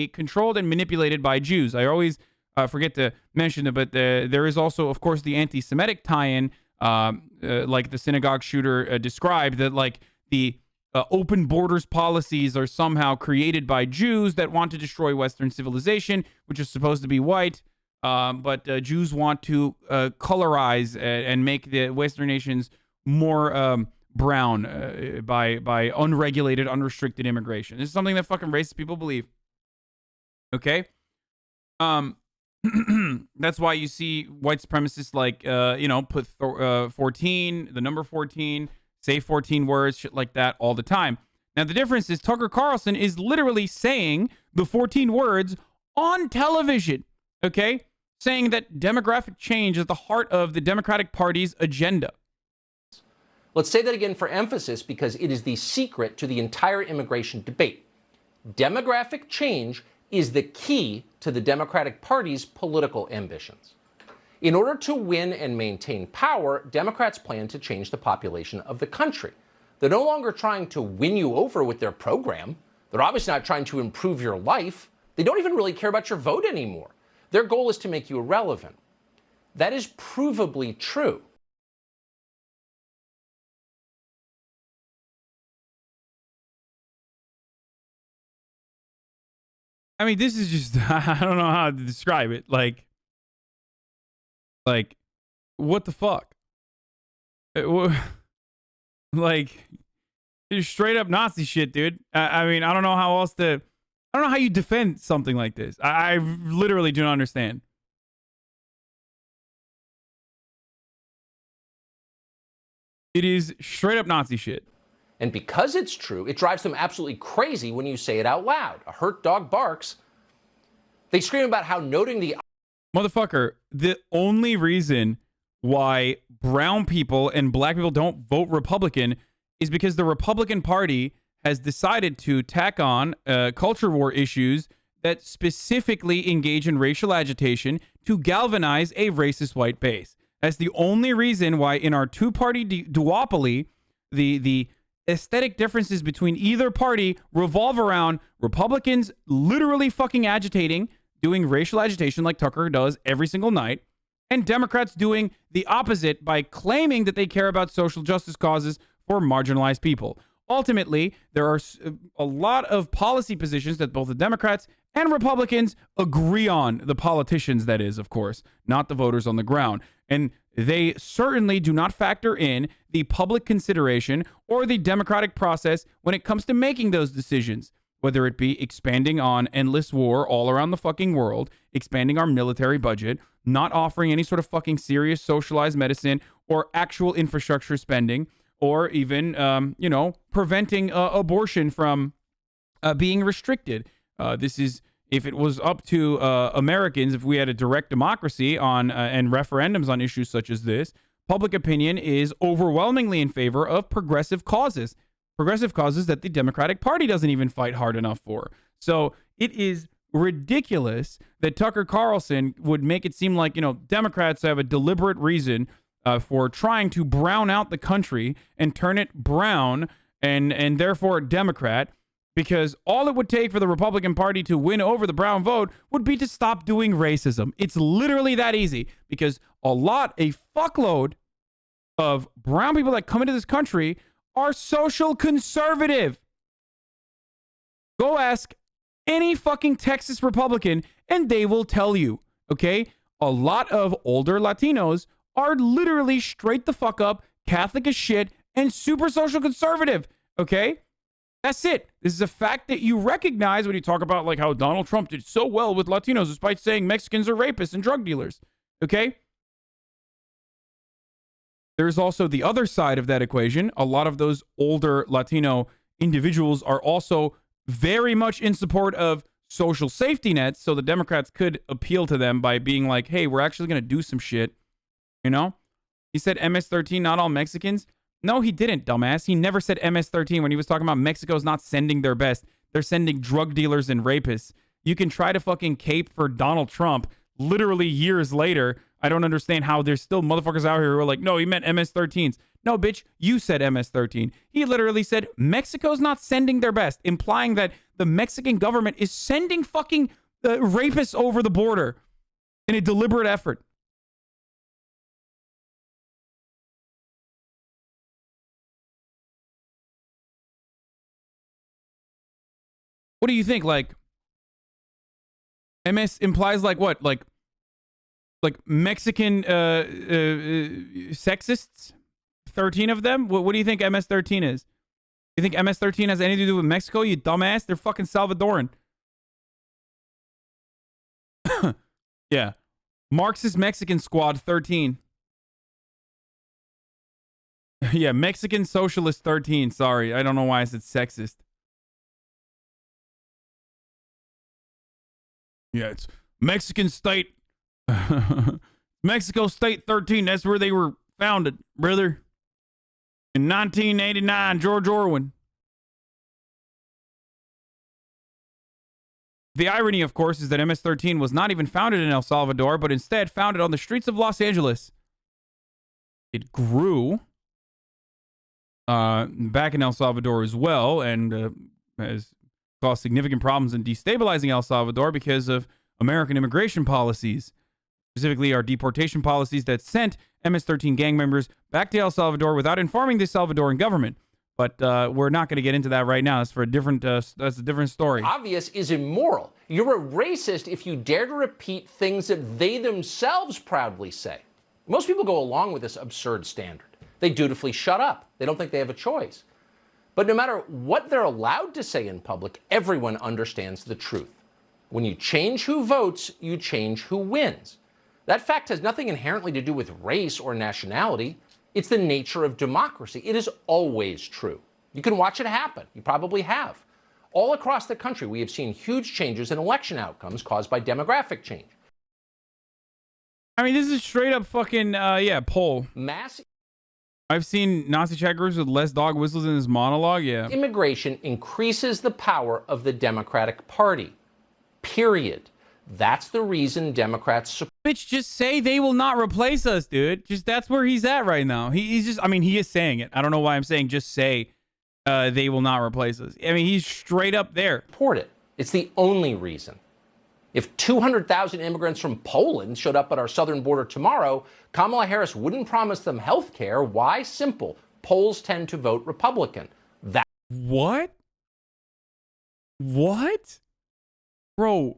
controlled and manipulated by Jews. I always forget to mention it, but there is also, of course, the anti-Semitic tie-in, like the synagogue shooter described, that like the open borders policies are somehow created by Jews that want to destroy Western civilization, which is supposed to be white. But Jews want to colorize and make the Western nations more brown by unregulated, unrestricted immigration. This is something that fucking racist people believe. Okay? That's why you see white supremacists like, put 14, the number 14, say 14 words, shit like that all the time. Now, the difference is Tucker Carlson is literally saying the 14 words on television, okay? Saying that demographic change is the heart of the Democratic Party's agenda.
Let's say that again for emphasis because it is the secret to the entire immigration debate. Demographic change is the key to the Democratic Party's political ambitions. In order to win and maintain power, Democrats plan to change the population of the country. They're no longer trying to win you over with their program. They're obviously not trying to improve your life. They don't even really care about your vote anymore. Their goal is to make you irrelevant. That is provably true.
I mean, this is just, I don't know how to describe it. Like, what the fuck? Like, it's straight up Nazi shit, dude. I mean, I don't know how else to, I don't know how you defend something like this. I literally do not understand. It is straight up Nazi shit.
And because it's true, it drives them absolutely crazy when you say it out loud. A hurt dog barks. They scream about how noting the...
Motherfucker, the only reason why brown people and black people don't vote Republican is because the Republican Party has decided to tack on culture war issues that specifically engage in racial agitation to galvanize a racist white base. That's the only reason why in our two-party duopoly, the aesthetic differences between either party revolve around Republicans literally fucking agitating, doing racial agitation like Tucker does every single night, and Democrats doing the opposite by claiming that they care about social justice causes for marginalized people. Ultimately, there are a lot of policy positions that both the Democrats and Republicans agree on. The politicians, that is, of course, not the voters on the ground. And they certainly do not factor in the public consideration or the democratic process when it comes to making those decisions, whether it be expanding on endless war all around the fucking world, expanding our military budget, not offering any sort of fucking serious socialized medicine or actual infrastructure spending, or even, preventing abortion from being restricted. This is, if it was up to Americans, if we had a direct democracy on and referendums on issues such as this, public opinion is overwhelmingly in favor of progressive causes that the Democratic Party doesn't even fight hard enough for. So it is ridiculous that Tucker Carlson would make it seem like, Democrats have a deliberate reason for trying to brown out the country and turn it brown and therefore Democrat, because all it would take for the Republican Party to win over the brown vote would be to stop doing racism. It's literally that easy, because a fuckload of brown people that come into this country are social conservative. Go ask any fucking Texas Republican and they will tell you, okay? A lot of older Latinos are literally straight the fuck up, Catholic as shit, and super social conservative, okay? That's it. This is a fact that you recognize when you talk about like how Donald Trump did so well with Latinos despite saying Mexicans are rapists and drug dealers, okay? There's also the other side of that equation. A lot of those older Latino individuals are also very much in support of social safety nets, so the Democrats could appeal to them by being like, hey, we're actually going to do some shit. He said MS-13, not all Mexicans. No, he didn't, dumbass. He never said MS-13 when he was talking about Mexico's not sending their best. They're sending drug dealers and rapists. You can try to fucking cape for Donald Trump literally years later. I don't understand how there's still motherfuckers out here who are like, no, he meant MS-13s. No, bitch, you said MS-13. He literally said Mexico's not sending their best, implying that the Mexican government is sending fucking rapists over the border in a deliberate effort. What do you think? Like, MS implies like what? Like Mexican sexists? 13 of them? What do you think MS-13 is? You think MS-13 has anything to do with Mexico, you dumbass? They're fucking Salvadoran. Yeah. Marxist Mexican Squad 13. Yeah, Mexican Socialist 13. Sorry, I don't know why I said sexist. Yeah, it's Mexican State. Mexico State 13. That's where they were founded, brother. In 1989, George Orwell. The irony, of course, is that MS-13 was not even founded in El Salvador, but instead founded on the streets of Los Angeles. It grew back in El Salvador as well, and has caused significant problems in destabilizing El Salvador because of American immigration policies, specifically our deportation policies that sent MS-13 gang members back to El Salvador without informing the Salvadoran government. But we're not going to get into that right now. That's for a different. That's a different story.
Obvious is immoral. You're a racist if you dare to repeat things that they themselves proudly say. Most people go along with this absurd standard. They dutifully shut up. They don't think they have a choice. But no matter what they're allowed to say in public, everyone understands the truth. When you change who votes, you change who wins. That fact has nothing inherently to do with race or nationality. It's the nature of democracy. It is always true. You can watch it happen. You probably have. All across the country, we have seen huge changes in election outcomes caused by demographic change.
I mean, this is straight up fucking, poll. I've seen Nazi chat groups with less dog whistles in his monologue, yeah.
Immigration increases the power of the Democratic Party. Period. That's the reason Democrats
Bitch, just say they will not replace us, dude. Just that's where he's at right now. He's just, I mean, he is saying it. I don't know why I'm saying just say they will not replace us. I mean, he's straight up there.
support it. It's the only reason. If 200,000 immigrants from Poland showed up at our southern border tomorrow, Kamala Harris wouldn't promise them health care. Why? Simple. Poles tend to vote Republican.
What? What? Bro,